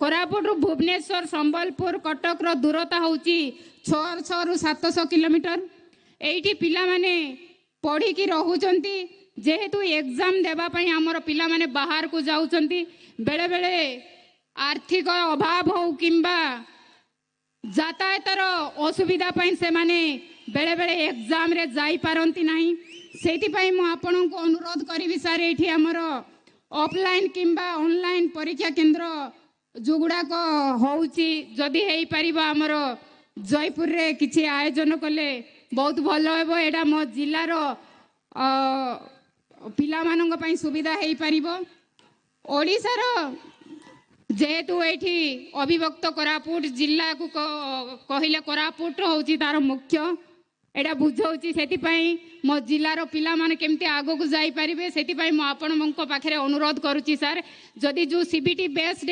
कोरापुट भुवनेश्वर संबलपुर कटक रो दूरता होची 600 रु 700 किलोमीटर। एठी पिला माने पढ़ी की रहउचंती जेहेतु एग्जाम देबा पई हमर पिला माने बाहर को जाउचंती बेले बेले आर्थिक अभाव हो किंबा यातायातर असुविधा पई से माने बेले बेले एग्जाम रे जाई पारंती नाही। सेति पई मु आपन को अनुरोध करिवि सर एठी हमर ऑफलाइन किंबा ऑनलाइन परीक्षा केंद्र जोगुड़ा को होउची जदि हेई परिबा हमर जयपुर रे किछि आयोजन कले बहुत भलो हेबो। एडा मो जिल्ला रो पिला मानंग पई सुविधा हेई परिबो। ओडिसा रो जेहेतु एठी अविभक्त कोरापुट जिल्ला को कहिले कोरापुट होउची तार मुख्य एडा बुझौची सेति पई मो जिल्ला रो पिला माने केमती आगो को जाई परिबे सेति पई मो आपन मंको पाखरे अनुरोध करूची सर जदि जो सीबीटी बेस्ड